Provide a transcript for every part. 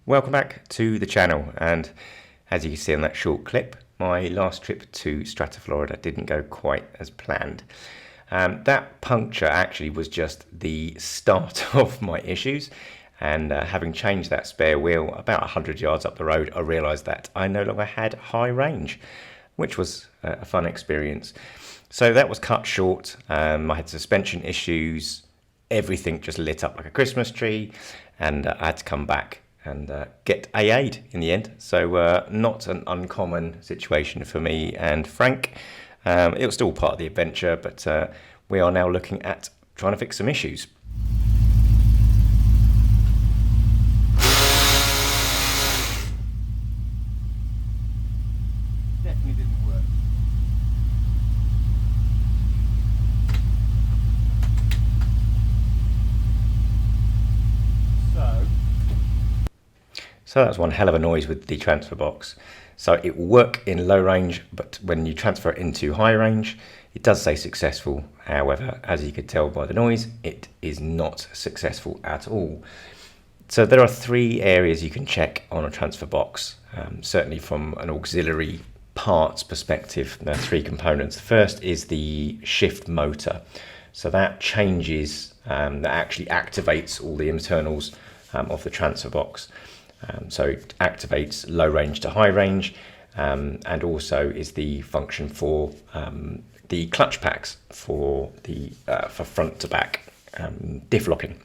Welcome back to the channel, and as you can see in that short clip, my last trip to Strata, Florida didn't go quite as planned. That puncture actually was just the start of my issues, and having changed that spare wheel about 100 yards up the road, I realised that I no longer had high range, which was a fun experience. So that was cut short. I had suspension issues, everything just lit up like a Christmas tree, and I had to come back and get AA'd in the end. So not an uncommon situation for me and Frank. It was still part of the adventure, but we are now looking at trying to fix some issues. Definitely didn't work. So that's one hell of a noise with the transfer box. So it will work in low range, but when you transfer it into high range, it does say successful. However, as you could tell by the noise, it is not successful at all. So there are three areas you can check on a transfer box. Certainly from an auxiliary parts perspective, there are three components. The first is the shift motor. So that changes, that actually activates all the internals of the transfer box. So it activates low range to high range, and also is the function for the clutch packs for the for front to back diff locking.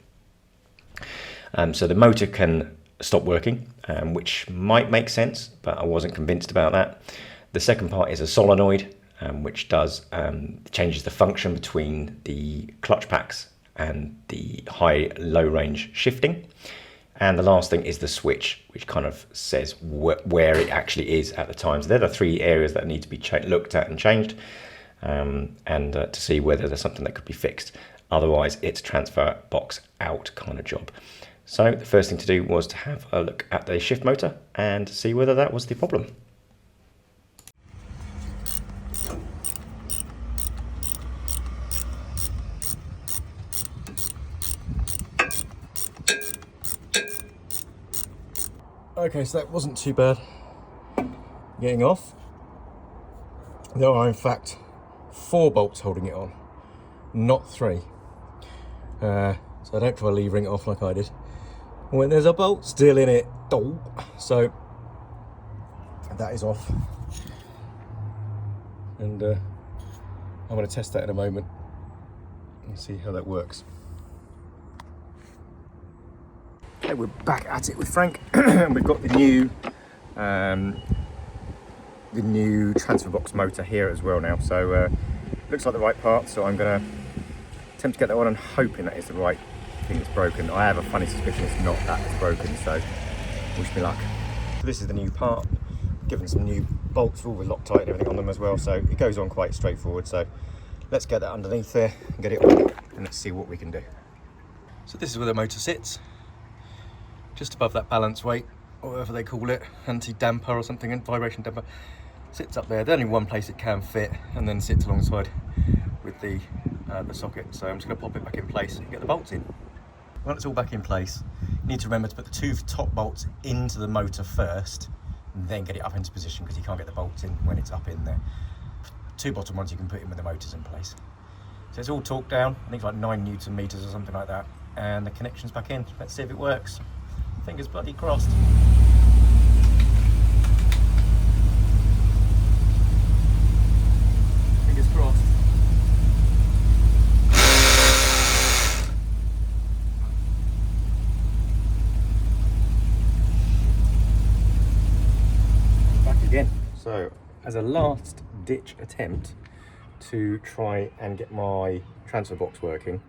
So the motor can stop working, which might make sense, but I wasn't convinced about that. The second part is a solenoid, which does changes the function between the clutch packs and the high-low range shifting. And the last thing is the switch, which kind of says where it actually is at the time. So there are three areas that need to be looked at and changed, and to see whether there's something that could be fixed. Otherwise, it's transfer box out kind of job. So the first thing to do was to have a look at the shift motor and see whether that was the problem. Okay, so that wasn't too bad getting off. There are in fact 4 bolts holding it on, not 3. So I don't try levering it off like I did. When there's a bolt still in it, so that is off. And I'm going to test that in a moment and see how that works. Okay, we're back at it with Frank. We've got the new transfer box motor here as well now. So looks like the right part. So I'm going to attempt to get that on and hoping that is the right thing that's broken. I have a funny suspicion it's not that it's broken. So wish me luck. So this is the new part. Given some new bolts, all with Loctite and everything on them as well. So it goes on quite straightforward. So let's get that underneath there and get it on, and let's see what we can do. So this is where the motor sits. Just above that balance weight, or whatever they call it, anti-damper or something, and vibration damper, sits up there. There's only one place it can fit, and then sits alongside with the socket. So I'm just going to pop it back in place and get the bolts in. When it's all back in place, you need to remember to put the 2 top bolts into the motor first, and then get it up into position, because you can't get the bolts in when it's up in there. 2 bottom ones you can put in with the motors in place. So it's all torqued down, I think it's like 9 Newton meters or something like that, and the connection's back in. Let's see if it works. Fingers bloody crossed. Fingers crossed. Back again. So, as a last ditch attempt to try and get my transfer box working,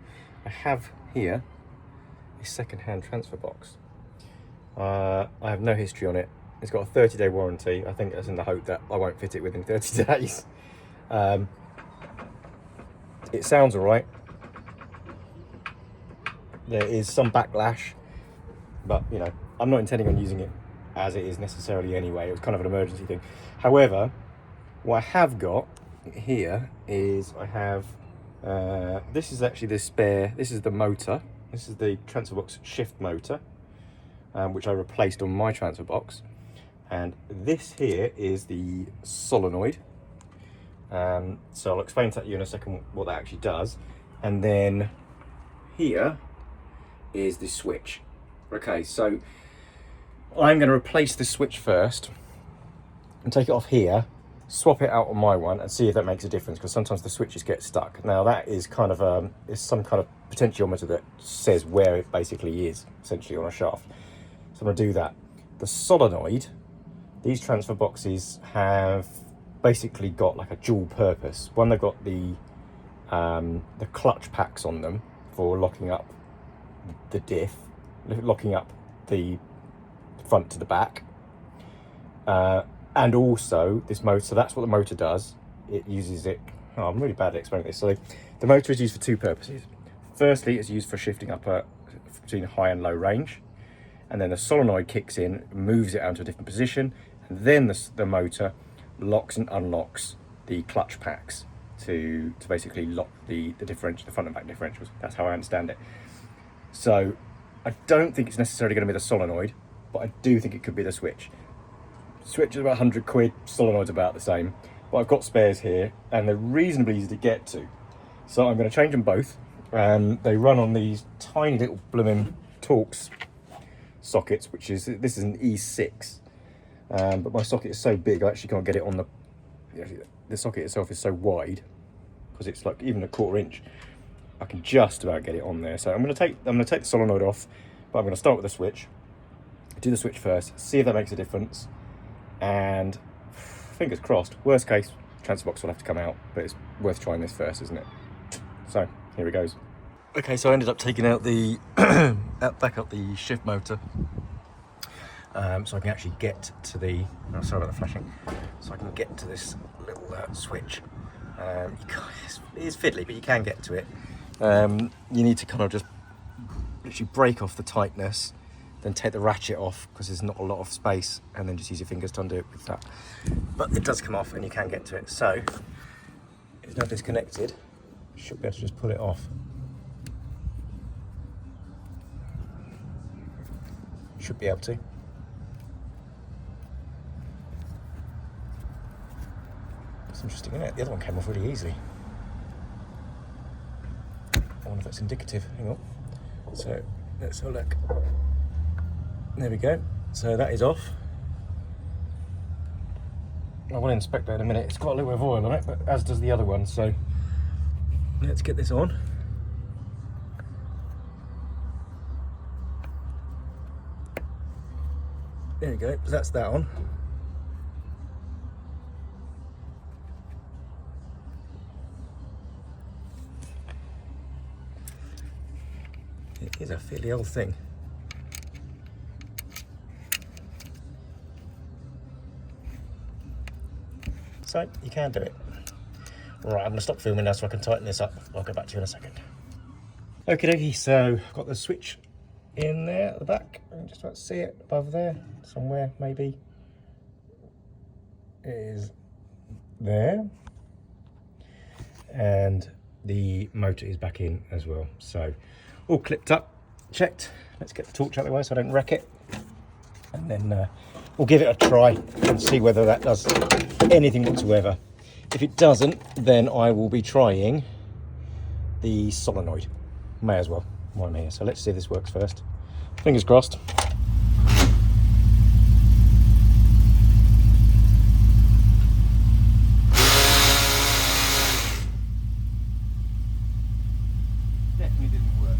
I have here a second-hand transfer box. I have no history on it. It's got a 30-day warranty. I think that's in the hope that I won't fit it within 30 days. It sounds all right. There is some backlash, but you know, I'm not intending on using it as it is necessarily anyway. It was kind of an emergency thing. However, what I have got here is I have this is actually the spare. This is the motor. This is the transfer box shift motor, which I replaced on my transfer box. And this here is the solenoid. So I'll explain to you in a second what that actually does. And then here is the switch. Okay, so I'm going to replace the switch first and take it off here, swap it out on my one and see if that makes a difference, because sometimes the switches get stuck. Now that is kind of is some kind of potentiometer that says where it basically is, essentially on a shaft. So I'm going to do that. The solenoid, these transfer boxes have basically got like a dual purpose. One, they've got the clutch packs on them for locking up the diff, locking up the front to the back, and also this motor. So that's what the motor does. It uses it. Oh, I'm really bad at explaining this. So the motor is used for two purposes. Firstly, it's used for shifting up between high and low range, and then the solenoid kicks in, moves it out to a different position, and then the motor locks and unlocks the clutch packs to basically lock the differential, the front and back differentials. That's how I understand it. So I don't think it's necessarily going to be the solenoid, but I do think it could be the switch. Switch is about 100 quid, solenoid's about the same, but I've got spares here and they're reasonably easy to get to. So I'm going to change them both. They run on these tiny little blooming Torx sockets, this is an E6, but my socket is so big I actually can't get it on the socket itself is so wide, because it's like even a 1/4 inch. I can just about get it on there. So I'm going to take the solenoid off, but I'm going to start with the switch. Do the switch first, see if that makes a difference, and fingers crossed, worst case transfer box will have to come out, but it's worth trying this first, isn't it? So here it goes. Okay, so I ended up taking out the back up the shift motor, so I can actually get to the, oh, sorry about the flashing, so I can get to this little switch. It is fiddly, but you can get to it. You need to kind of just literally break off the tightness, then take the ratchet off because there's not a lot of space, and then just use your fingers to undo it with that. But it does come off and you can get to it. So it's now disconnected. Should be able to just pull it off. Should be able to. It's interesting, isn't it? The other one came off really easily. I wonder if that's indicative. Hang on. So let's have a look. There we go. So that is off. I will inspect that in a minute. It's got a little bit of oil on it, but as does the other one. So let's get this on. There we go. So that's that on. It is a fairly old thing. So you can do it. Right, I'm going to stop filming now so I can tighten this up. I'll go back to you in a second. Okie dokie, so I've got the switch in there at the back. I can just about see it above there, somewhere maybe. It is there. And the motor is back in as well. So all clipped up, checked. Let's get the torch out of the way so I don't wreck it. And then we'll give it a try and see whether that does anything whatsoever. If it doesn't, then I will be trying the solenoid. May as well while I'm here. So let's see if this works first. Fingers crossed. Definitely didn't work.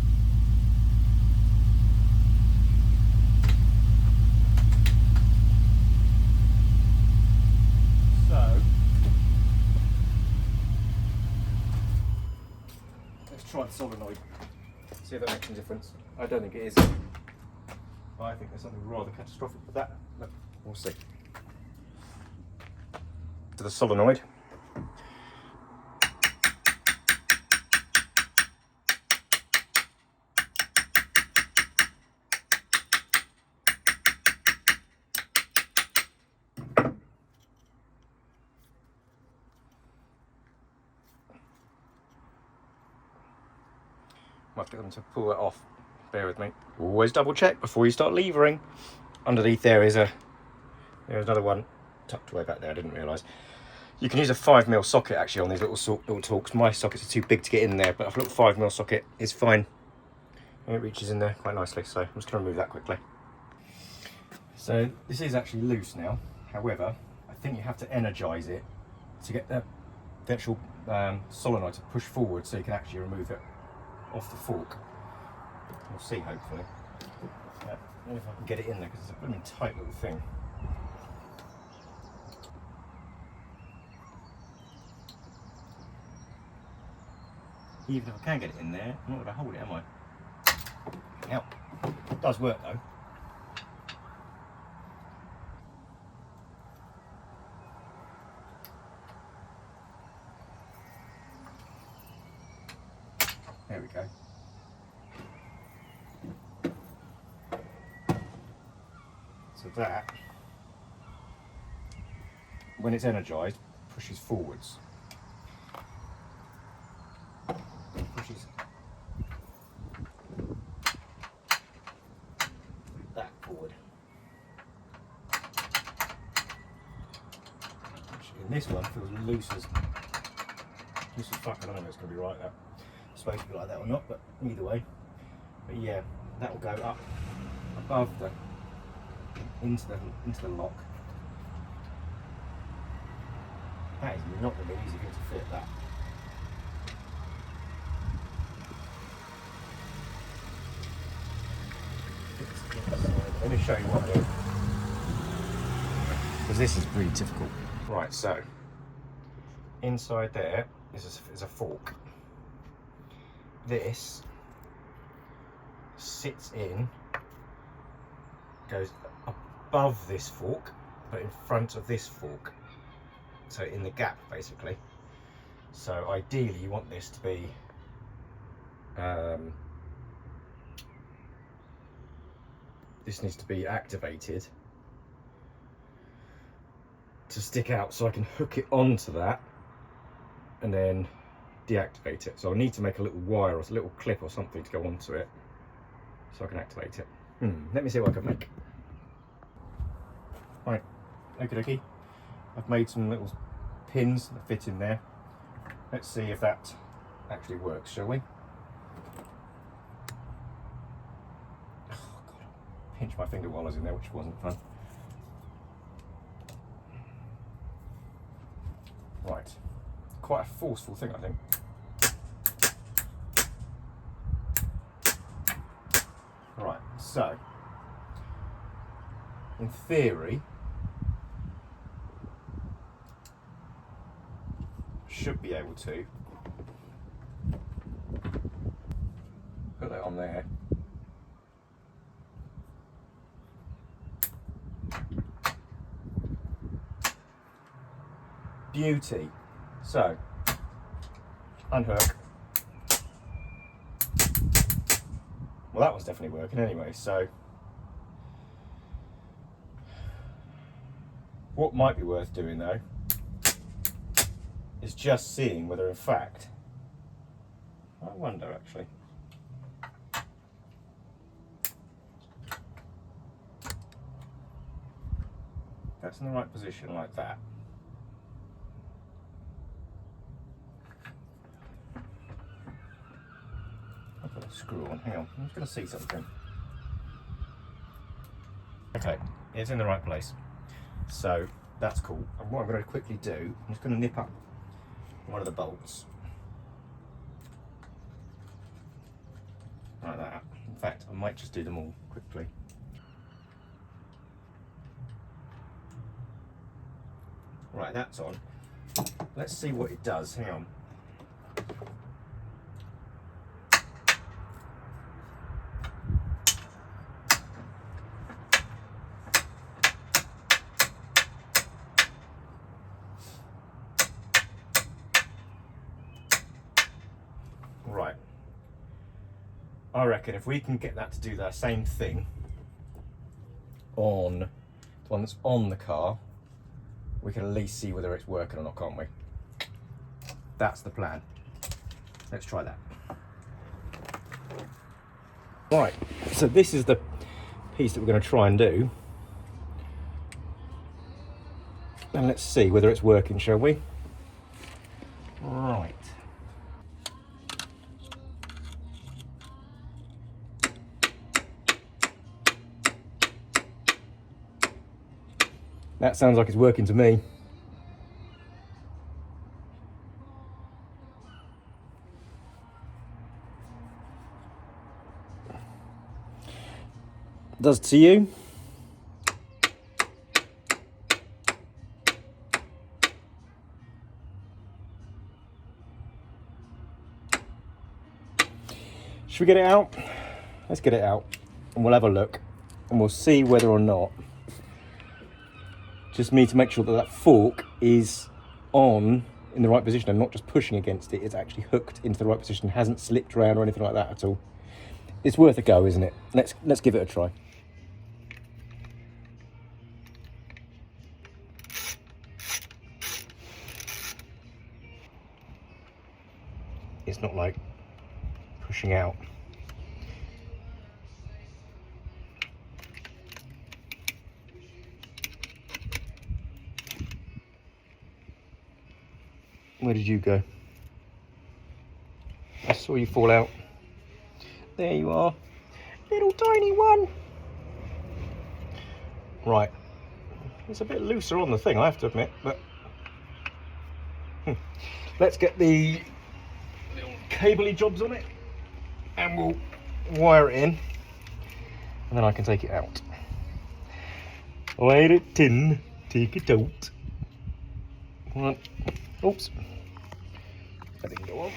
So let's try the solenoid. See if that makes any difference. I don't think it is. I think there's something rather catastrophic with that, but we'll see. To the solenoid. Might have to get them to pull that off bear with me. Always double check before you start levering. Underneath there's another one tucked away back there, I didn't realise. You can use a 5mm socket actually on these little torques. My sockets are too big to get in there, but a little 5mm socket is fine. And it reaches in there quite nicely, so I'm just going to remove that quickly. So this is actually loose now. However, I think you have to energise it to get the actual solenoid to push forward so you can actually remove it off the fork. We'll see, hopefully. I don't know if I can get it in there because it's a blooming tight little thing. Even if I can get it in there, I'm not going to hold it, am I? Ow. It does work though. There we go. So that, when it's energised, pushes forwards. Pushes that forward. Which in this one feels loose as fuck. I don't know if it's going to be right that. It's supposed to be like that or not, but either way. But yeah, that will go up above the into the lock. That is not going to be easy to fit that. Let me show you what I do, because this is really difficult. Right, so inside there is a fork. This sits in, goes above this fork, but in front of this fork. So in the gap, basically. So ideally you want this to be this needs to be activated to stick out, so I can hook it onto that and then deactivate it. So I need to make a little wire or a little clip or something to go onto it so I can activate it. Let me see what I can make. Right, okie dokie. I've made some little pins that fit in there. Let's see if that actually works, shall we? Oh God, I pinched my finger while I was in there, which wasn't fun. Right, quite a forceful thing, I think. Right, so in theory, should be able to put that on there. Beauty. So, unhook. Well, that was definitely working anyway, so what might be worth doing though is just seeing whether in fact, I wonder actually, that's in the right position like that. I'll put a screw on, hang on, I'm just going to see something. Okay, it's in the right place, so that's cool. And what I'm going to quickly do, I'm just going to nip up one of the bolts like that. In fact, I might just do them all quickly. Right, that's on. Let's see what it does. Hang on. Right. I reckon if we can get that to do that same thing on the one that's on the car, we can at least see whether it's working or not, can't we? That's the plan. Let's try that. Right, so this is the piece that we're going to try and do. And let's see whether it's working, shall we? Right. That sounds like it's working to me. Does to you? Should we get it out? Let's get it out and we'll have a look and we'll see whether or not. Just need to make sure that that fork is on in the right position and not just pushing against it. It's actually hooked into the right position, hasn't slipped around or anything like that at all. It's worth a go, isn't it? Let's give it a try. It's not like pushing out. Where did you go? I saw you fall out. There you are. Little tiny one. Right. It's a bit looser on the thing, I have to admit, but let's get the little cabley jobs on it and we'll wire it in and then I can take it out. Wire it in, take it out. Right. Oops. That didn't go on.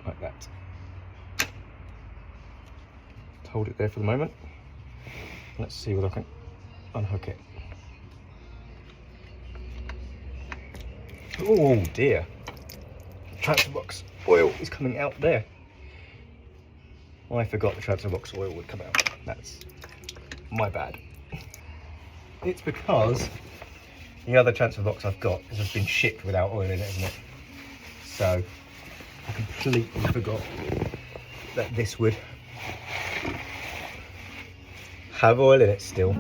Like that. Hold it there for the moment. Let's see whether I can unhook it. Oh dear. Transfer box oil is coming out there. I forgot the transfer box oil would come out. That's my bad. It's because the other transfer box I've got has just been shipped without oil in it, isn't it? So I completely forgot that this would have oil in it still.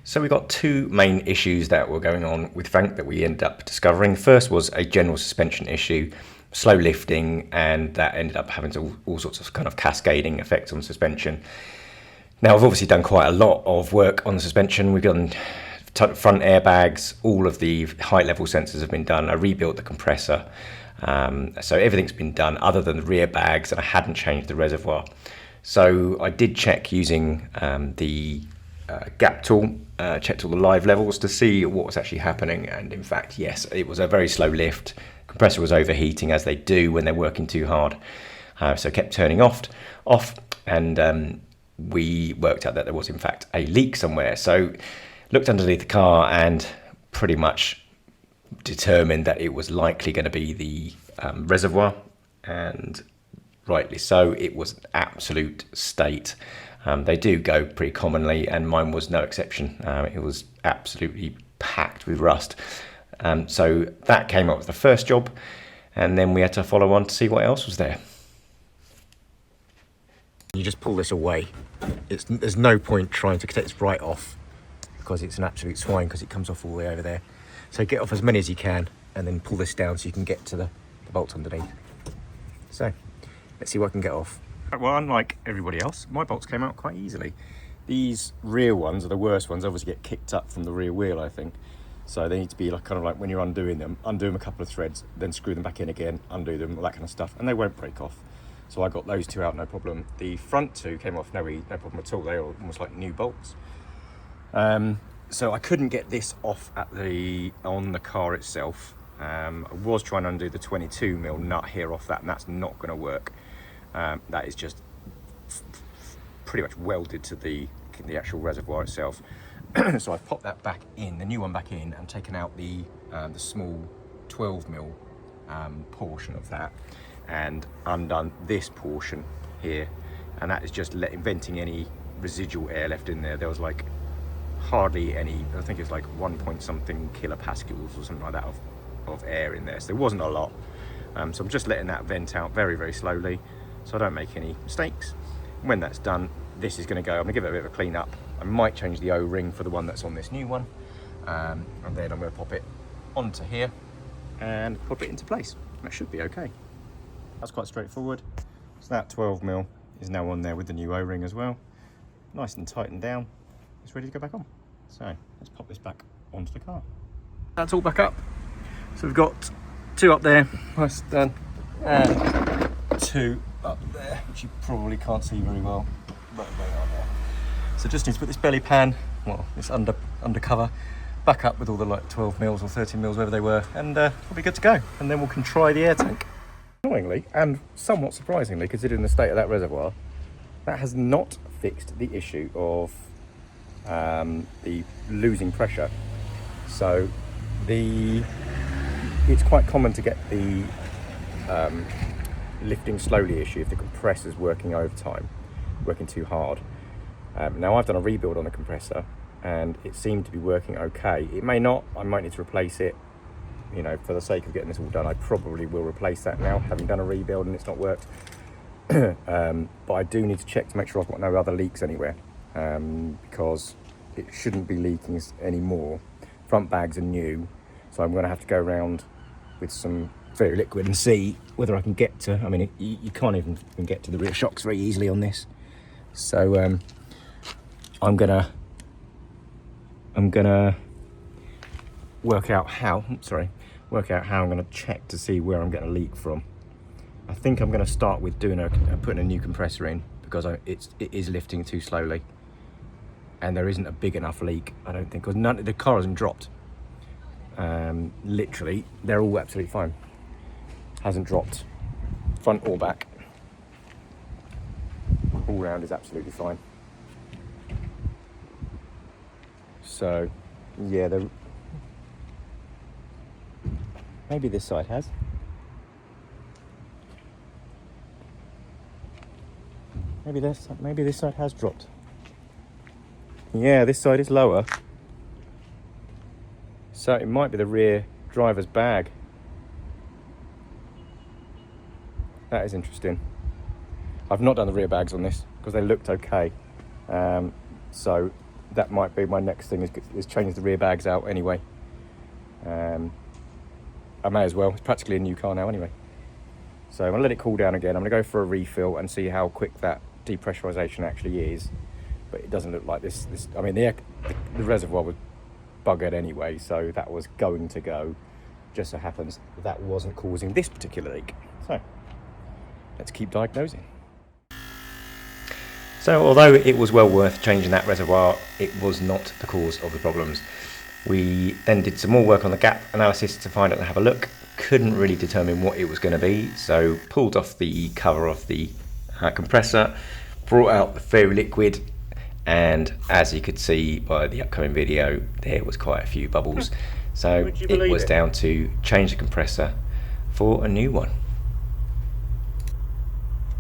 So we got two main issues that were going on with Frank that we ended up discovering. First was a general suspension issue, slow lifting, and that ended up having all sorts of kind of cascading effects on suspension. Now I've obviously done quite a lot of work on the suspension. We've done front airbags, all of the high level sensors have been done. I rebuilt the compressor. So everything's been done other than the rear bags, and I hadn't changed the reservoir. So I did check using the gap tool, checked all the live levels to see what was actually happening, and in fact, yes, it was a very slow lift. Compressor was overheating, as they do when they're working too hard, so kept turning off, and we worked out that there was in fact a leak somewhere. So looked underneath the car and pretty much determined that it was likely going to be the reservoir, and rightly so. It was an absolute state. They do go pretty commonly, and mine was no exception. It was absolutely packed with rust. So that came up with the first job, and then we had to follow on to see what else was there. You just pull this away. There's no point trying to take this right off because it's an absolute swine, because it comes off all the way over there. So get off as many as you can and then pull this down so you can get to the bolts underneath. So let's see what I can get off. Well, unlike everybody else, my bolts came out quite easily. These rear ones are the worst ones. Obviously get kicked up from the rear wheel, I think. So they need to be like kind of like when you're undoing them, undo them a couple of threads, then screw them back in again, undo them, all that kind of stuff, and they won't break off. So I got those two out, no problem. The front two came off no problem at all. They were almost like new bolts. So I couldn't get this off on the car itself. I was trying to undo the 22mm nut here off that, and that's not going to work. That is just pretty much welded to the actual reservoir itself. So I've popped that back in, the new one back in, and taken out the small 12mm portion of that, and undone this portion here, and that is just venting any residual air left in there. There was like hardly any, I think it's like 1 point something kilopascals or something like that of air in there, so there wasn't a lot. So I'm just letting that vent out very, very slowly so I don't make any mistakes. When that's done, this is going to go, I'm going to give it a bit of a clean up. I might change the O-ring for the one that's on this new one, and then I'm going to pop it onto here and pop it into place. That should be okay. That's quite straightforward. So that 12mm is now on there with the new O-ring as well. Nice and tightened down. It's ready to go back on. So let's pop this back onto the car. That's all back up. So we've got 2 up there, nice done, and 2 up there, which you probably can't see very well, but they are there. So just need to put this belly pan, well, this undercover, back up with all the like 12mm or 13mm, whatever they were, and we'll be good to go. And then we can try the air tank. Annoyingly, and somewhat surprisingly, considering the state of that reservoir, that has not fixed the issue of the losing pressure. So it's quite common to get the lifting slowly issue if the compressor's working overtime, working too hard. Now I've done a rebuild on the compressor and it seemed to be working okay. It may not, I might need to replace it. You know, for the sake of getting this all done, I probably will replace that now, having done a rebuild and it's not worked. But I do need to check to make sure I've got no other leaks anywhere, because it shouldn't be leaking anymore. Front bags are new, so I'm going to have to go around with some very liquid and see whether I can get to, I mean, you can't even get to the rear shocks very easily on this. So I'm gonna work out how I'm gonna check to see where I'm getting a leak from. I think I'm gonna start with putting a new compressor in, because it is lifting too slowly, and there isn't a big enough leak, I don't think, because the car hasn't dropped. Literally, they're all absolutely fine. Hasn't dropped, front or back. All round is absolutely fine. So, yeah, maybe this side has. Maybe this side has dropped. Yeah, this side is lower. So it might be the rear driver's bag. That is interesting. I've not done the rear bags on this because they looked okay. So that might be my next thing, is change the rear bags out anyway. I may as well, it's practically a new car now anyway. So I'm gonna let it cool down again. I'm gonna go for a refill and see how quick that depressurization actually is. But it doesn't look like this. I mean, the reservoir was buggered anyway, so that was going to go. Just so happens that wasn't causing this particular leak. So let's keep diagnosing. So although it was well worth changing that reservoir, it was not the cause of the problems. We then did some more work on the gap analysis to find out and have a look. Couldn't really determine what it was going to be, so pulled off the cover of the compressor, brought out the fairy liquid, and as you could see by the upcoming video, there was quite a few bubbles. So it was down to change the compressor for a new one.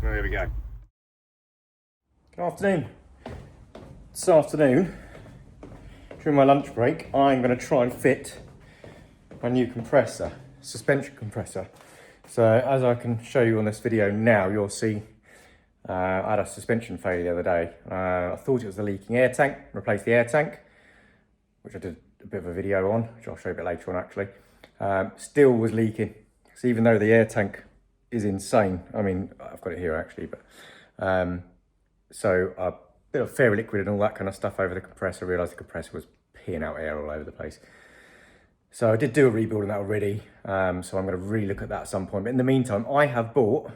There we go. Good afternoon. This afternoon, during my lunch break, I'm going to try and fit my new compressor, suspension compressor. So as I can show you on this video now, you'll see I had a suspension failure the other day. I thought it was the leaking air tank, replaced the air tank, which I did a bit of a video on, which I'll show you a bit later on actually. Still was leaking. So even though the air tank is insane, I mean, I've got it here actually, but so a bit of fairy liquid and all that kind of stuff over the compressor. I realised the compressor was peeing out air all over the place. So I did do a rebuild on that already. So I'm going to relook at that at some point. But in the meantime, I have bought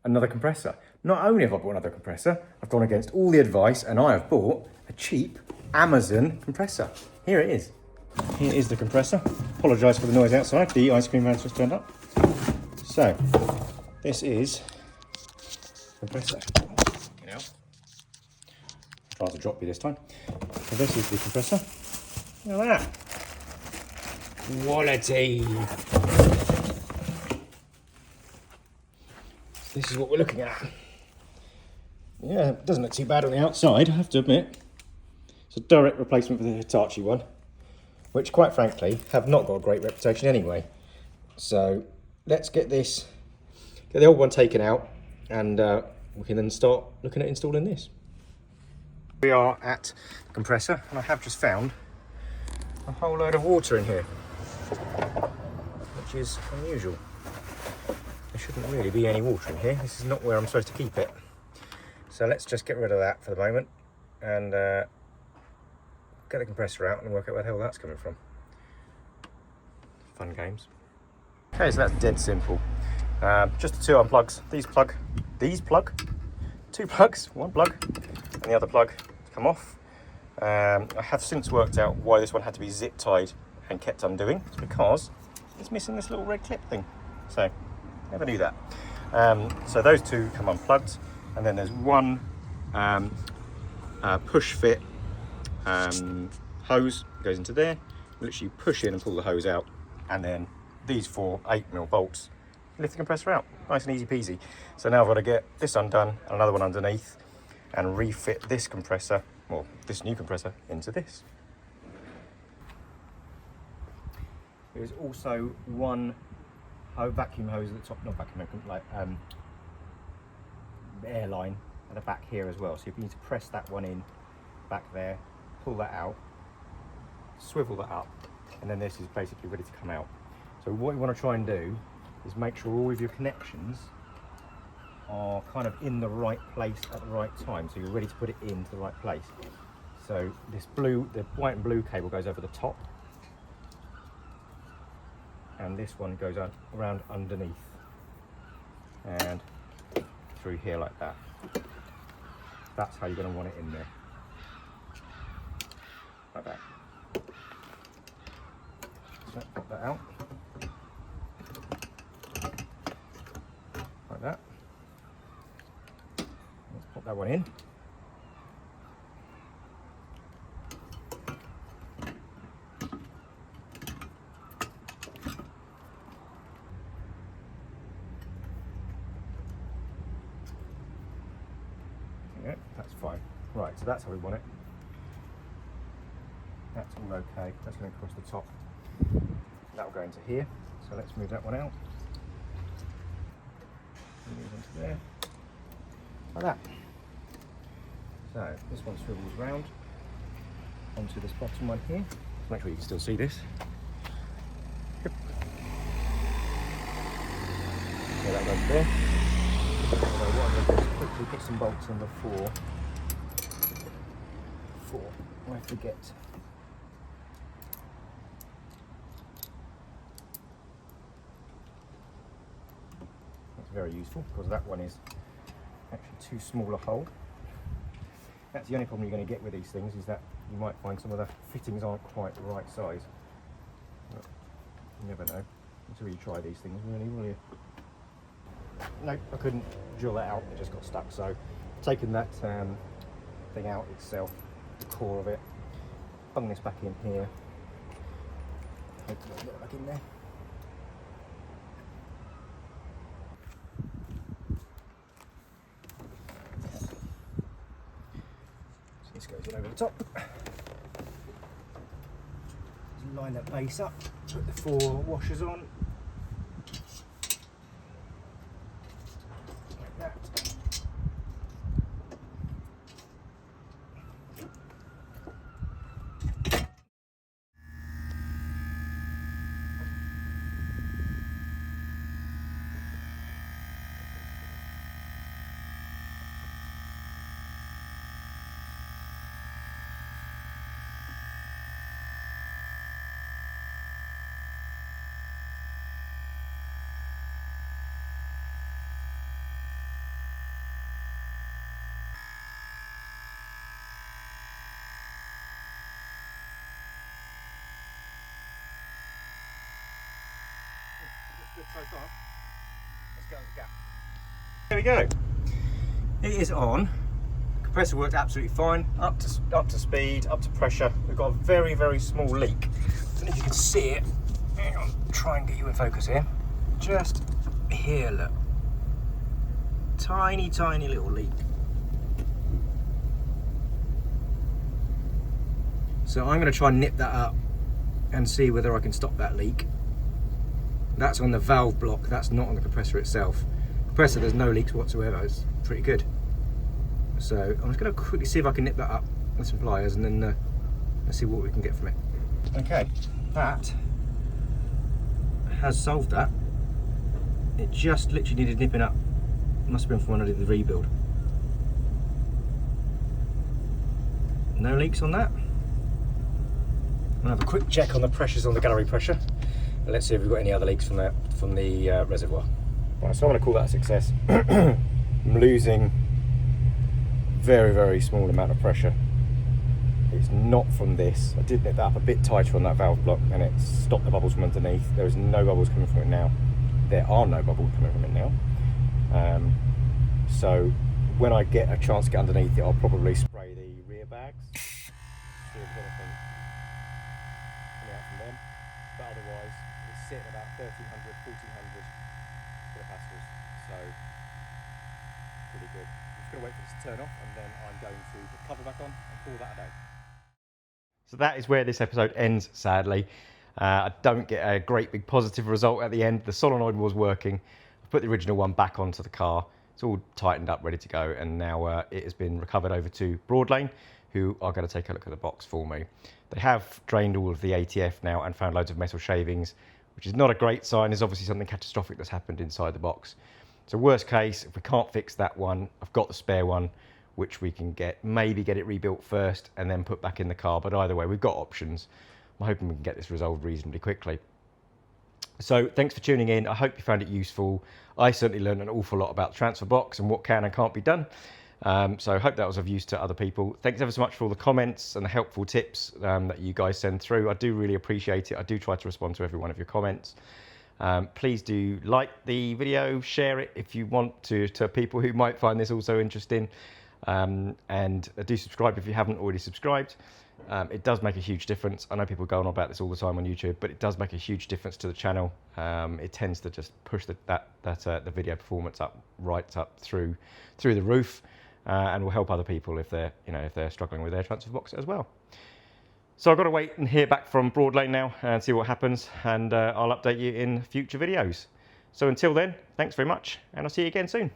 another compressor. Not only have I bought another compressor, I've gone against all the advice and I have bought a cheap Amazon compressor. Here it is. Here is the compressor. Apologise for the noise outside. The ice cream van's just turned up. So this is the compressor. You know, try to drop you this time. So this is the compressor. Look at that. Quality. This is what we're looking at. Yeah, it doesn't look too bad on the outside, I have to admit. It's a direct replacement for the Hitachi one, which quite frankly have not got a great reputation anyway. So let's get the old one taken out, and we can then start looking at installing this. We are at the compressor, and I have just found a whole load of water in here, which is unusual. There shouldn't really be any water in here. This is not where I'm supposed to keep it. So let's just get rid of that for the moment and get the compressor out and work out where the hell that's coming from. Fun games. Okay, so that's dead simple. Just the two unplugs. These plug, two plugs, one plug, and the other plug to come off. I have since worked out why this one had to be zip tied and kept undoing. It's because it's missing this little red clip thing. So, never knew that. So those two come unplugged, and then there's one push fit hose goes into there. Literally push in and pull the hose out, and then these four 8mm bolts lift the compressor out. Nice and easy peasy. So now I've got to get this undone and another one underneath and refit this compressor, well, this new compressor, into this. There's also one vacuum hose at the top, not vacuum, like air line at the back here as well. So you need to press that one in back there, pull that out, swivel that up, and then this is basically ready to come out. So what you want to try and do is make sure all of your connections are kind of in the right place at the right time, so you're ready to put it into the right place. So this blue, the white and blue cable goes over the top, and this one goes around underneath and through here like that. That's how you're going to want it in there, like that. So pop that out like that. Let's pop that one in. Yeah, that's fine. Right, so that's how we want it. That's all okay. That's going across the top. That will go into here. So let's move that one out. Move into there. Like that. So this one swivels round onto this bottom one here. Make sure you can still see this. Yep. So that goes there. So what I'm going to do is quickly put some bolts in before I forget. That's very useful because that one is actually too small a hole. That's the only problem you're going to get with these things, is that you might find some of the fittings aren't quite the right size. But you never know until you try these things, really, will you? Nope, I couldn't drill that out, it just got stuck. So taking that thing out itself, the core of it, bung this back in here, hopefully I'll get it back in there. So this goes in over the top. Just line that base up, put the four washers on. Good so far. Let's go on the gap. There we go. It is on. Compressor worked absolutely fine, up to speed, up to pressure. We've got a very, very small leak. I don't know if you can see it. Hang on, try and get you in focus here. Just here, look. Tiny, tiny little leak. So I'm going to try and nip that up and see whether I can stop that leak. That's on the valve block, that's not on the compressor itself. Compressor, there's no leaks whatsoever, it's pretty good. So I'm just going to quickly see if I can nip that up with some pliers, and then let's see what we can get from it. Okay, that has solved that. It just literally needed nipping up. Must have been from when I did the rebuild. No leaks on that. I'll have a quick check on the pressures on the gallery pressure. And let's see if we've got any other leaks from the reservoir. Right, so I'm going to call that a success. I'm losing very, very small amount of pressure. It's not from this. I did nip that up a bit tighter on that valve block and it stopped the bubbles from underneath. There is no bubbles coming from it now. There are no bubbles coming from it now. So when I get a chance to get underneath it, I'll probably spray the rear bags. See if there's anything coming out from them. But otherwise, it's sitting about 1300, 1400 kilopascals. So pretty good. I'm just going to wait for this to turn off, and then I'm going to put the cover back on and call that a day. So that is where this episode ends, sadly. I don't get a great big positive result at the end. The solenoid was working. I've put the original one back onto the car. It's all tightened up, ready to go, and now it has been recovered over to Broadlane, who are going to take a look at the box for me. They have drained all of the ATF now and found loads of metal shavings, which is not a great sign. There's obviously something catastrophic that's happened inside the box. So worst case, if we can't fix that one, I've got the spare one, which we can maybe get it rebuilt first and then put back in the car. But either way, we've got options. I'm hoping we can get this resolved reasonably quickly. So thanks for tuning in. I hope you found it useful. I certainly learned an awful lot about the transfer box and what can and can't be done. So I hope that was of use to other people. Thanks ever so much for all the comments and the helpful tips that you guys send through. I do really appreciate it. I do try to respond to every one of your comments. Please do like the video, share it if you want to people who might find this also interesting. And do subscribe if you haven't already subscribed. It does make a huge difference. I know people go on about this all the time on YouTube, but it does make a huge difference to the channel. It tends to just push the video performance up through the roof, and will help other people if they're struggling with their transfer box as well. So I've got to wait and hear back from Broadlane now and see what happens, and I'll update you in future videos. So until then, thanks very much, and I'll see you again soon.